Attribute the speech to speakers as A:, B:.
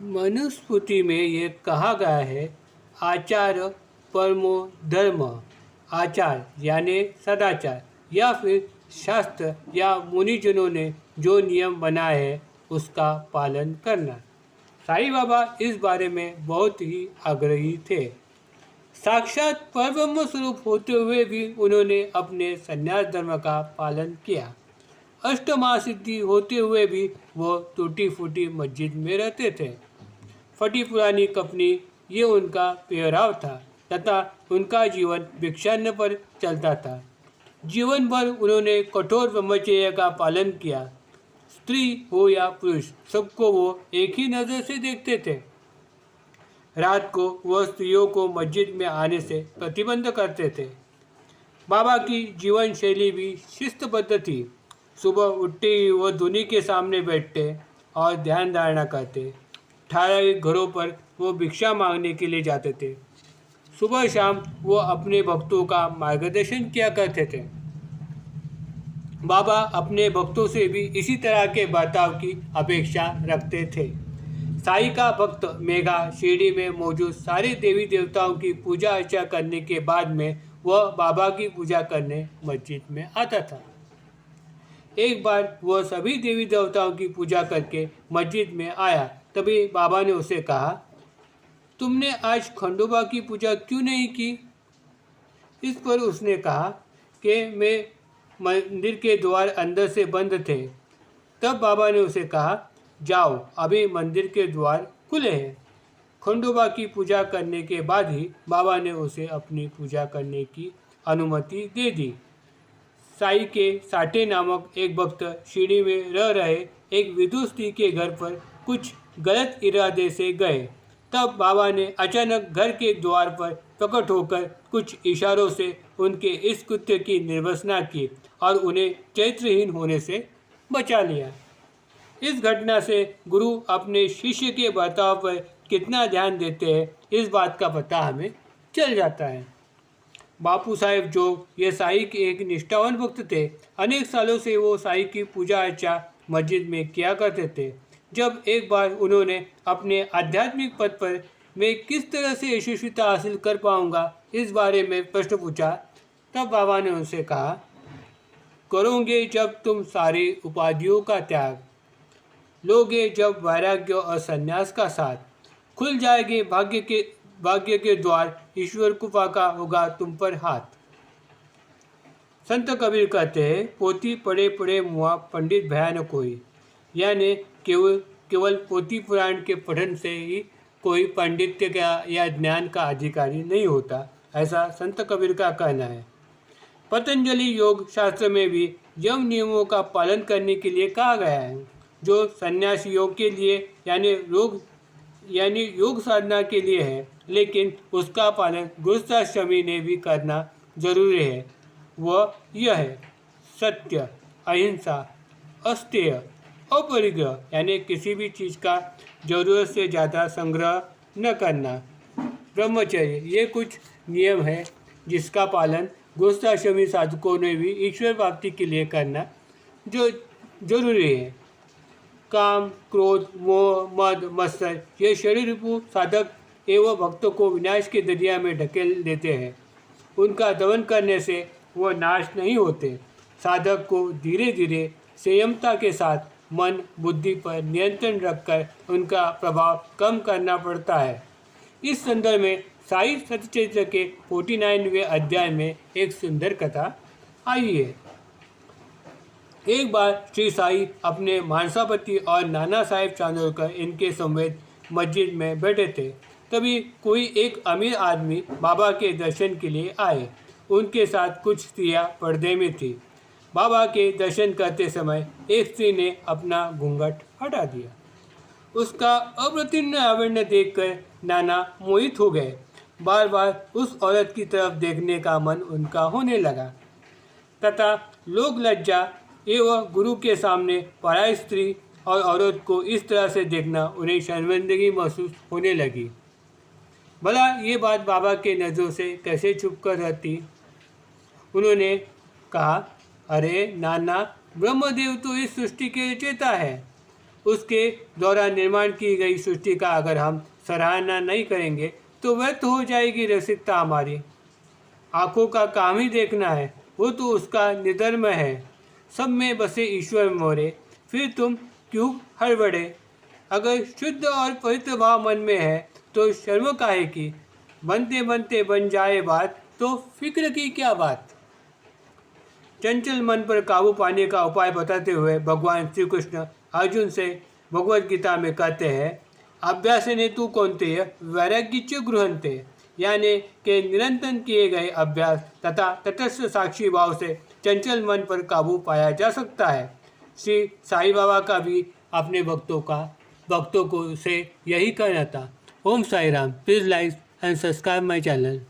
A: मनुस्मृति में ये कहा गया है, आचार परमो धर्म। आचार यानी सदाचार या फिर शास्त्र या मुनिजनों ने जो नियम बनाए हैं उसका पालन करना। साईं बाबा इस बारे में बहुत ही आग्रही थे। साक्षात परब्रह्म स्वरूप होते हुए भी उन्होंने अपने संन्यास धर्म का पालन किया। अष्टमहासिद्धि होते हुए भी वो टूटी फूटी मस्जिद में रहते थे। फटी पुरानी कपनी ये उनका पेहराव था तथा उनका जीवन भिक्षान्न पर चलता था। जीवन भर उन्होंने कठोर ब्रह्मचर्य का पालन किया। स्त्री हो या पुरुष, सबको वो एक ही नज़र से देखते थे। रात को वह स्त्रियों को मस्जिद में आने से प्रतिबंध करते थे। बाबा की जीवन शैली भी शिस्तबद्ध थी। सुबह उठते ही वह धुनी के सामने बैठते और ध्यान धारणा करते। ठहराए घरों पर वो भिक्षा मांगने के लिए जाते थे। सुबह शाम वो अपने भक्तों का मार्गदर्शन किया करते थे। बाबा अपने भक्तों से भी इसी तरह के बर्ताव की अपेक्षा रखते थे। साईं का भक्त मेघा शिरडी में मौजूद सारे देवी देवताओं की पूजा अर्चा करने के बाद में वह बाबा की पूजा करने मस्जिद में आता था। एक बार वह सभी देवी देवताओं की पूजा करके मस्जिद में आया। तभी बाबा ने उसे कहा, तुमने आज खंडोबा की पूजा क्यों नहीं की? इस पर उसने कहा कि मैं मंदिर के द्वार अंदर से बंद थे। तब बाबा ने उसे कहा, जाओ, अभी मंदिर के द्वार खुले हैं। खंडोबा की पूजा करने के बाद ही बाबा ने उसे अपनी पूजा करने की अनुमति दे दी। साई के साठे नामक एक भक्त शिरडी में रह रहे एक विधु स्त्री के घर पर कुछ गलत इरादे से गए। तब बाबा ने अचानक घर के द्वार पर प्रकट होकर कुछ इशारों से उनके इस कृत्य की निर्वसना की और उन्हें चरित्रहीन होने से बचा लिया। इस घटना से गुरु अपने शिष्य के बर्ताव पर कितना ध्यान देते हैं, इस बात का पता हमें चल जाता है। बापू साहेब जोग ये साईं के एक निष्ठावान भक्त थे। अनेक सालों से वो साईं की पूजा अर्चा मस्जिद में किया करते थे। जब एक बार उन्होंने अपने आध्यात्मिक पथ पर मैं किस तरह से यशस्विता हासिल कर पाऊंगा इस बारे में प्रश्न पूछा, तब बाबा ने उनसे कहा, करोगे जब तुम सारी उपाधियों का त्याग, लोगे जब वैराग्य और संन्यास का साथ, खुल जाएंगे भाग्य के द्वार, ईश्वर कृपा का होगा तुम पर हाथ। संत कबीर कहते हैं, पोथी पढ़े पढ़े मुआ पंडित भयान कोई, यानी केवल पोथी पुराण के पठन से ही कोई पांडित्य का या ज्ञान का अधिकारी नहीं होता, ऐसा संत कबीर का कहना है। पतंजलि योग शास्त्र में भी यम नियमों का पालन करने के लिए कहा गया है, जो संन्यास योग के लिए यानी योग साधना के लिए है, लेकिन उसका पालन गृहस्थाश्रमी ने भी करना जरूरी है। वह यह है, सत्य, अहिंसा, अस्तेय, अपरिग्रह, यानी किसी भी चीज़ का जरूरत से ज़्यादा संग्रह न करना, ब्रह्मचर्य, ये कुछ नियम है जिसका पालन गृहस्थाश्रमी साधकों ने भी ईश्वर प्राप्ति के लिए करना जो जरूरी है। काम, क्रोध, मोह, मद, मत्सर ये शरीर रूपी साधक एवं भक्तों को विनाश के दरिया में ढकेल देते हैं। उनका दमन करने से वह नाश नहीं होते। साधक को धीरे धीरे संयमता के साथ मन बुद्धि पर नियंत्रण रखकर उनका प्रभाव कम करना पड़ता है। इस संदर्भ में साई सतचरित्र के 49वें अध्याय में एक सुंदर कथा आई है। एक बार श्री साई अपने मानसापति और नाना साहेब चांदोरकर इनके समेत मस्जिद में बैठे थे। तभी कोई एक अमीर आदमी बाबा के दर्शन के लिए आए। उनके साथ कुछ स्त्रियां पर्दे में थी। बाबा के दर्शन करते समय एक स्त्री ने अपना घूंघट हटा दिया। उसका अप्रतिम लावण्य देखकर नाना मोहित हो गए। बार बार उस औरत की तरफ देखने का मन उनका होने लगा तथा लोक लज्जा एवं गुरु के सामने पराई स्त्री और औरत को इस तरह से देखना उन्हें शर्मिंदगी महसूस होने लगी। भला ये बात बाबा के नज़रों से कैसे छुप कर रहती? उन्होंने कहा, अरे नाना, ब्रह्मदेव तो इस सृष्टि के रचयिता है। उसके द्वारा निर्माण की गई सृष्टि का अगर हम सराहना नहीं करेंगे तो व्यर्थ हो जाएगी रसिकता हमारी। आँखों का काम ही देखना है, वो तो उसका निधर्म है। सब में बसे ईश्वर मोरे, फिर तुम क्यों हड़बड़े। अगर शुद्ध और पवित्र भाव मन में है तो शर्म काहे की। बनते बनते बन जाए बात तो फिक्र की क्या बात। चंचल मन पर काबू पाने का उपाय बताते हुए भगवान श्री कृष्ण अर्जुन से भगवद गीता में कहते हैं, अभ्यासेने तु कौन्तेय वैराग्यच गृहन्ते, यानी कि निरंतर किए गए अभ्यास तथा तटस्थ साक्षी भाव से चंचल मन पर काबू पाया जा सकता है। श्री साईं बाबा का भी अपने भक्तों को से यही कहना था। Om Sai Ram. Please like and subscribe my channel.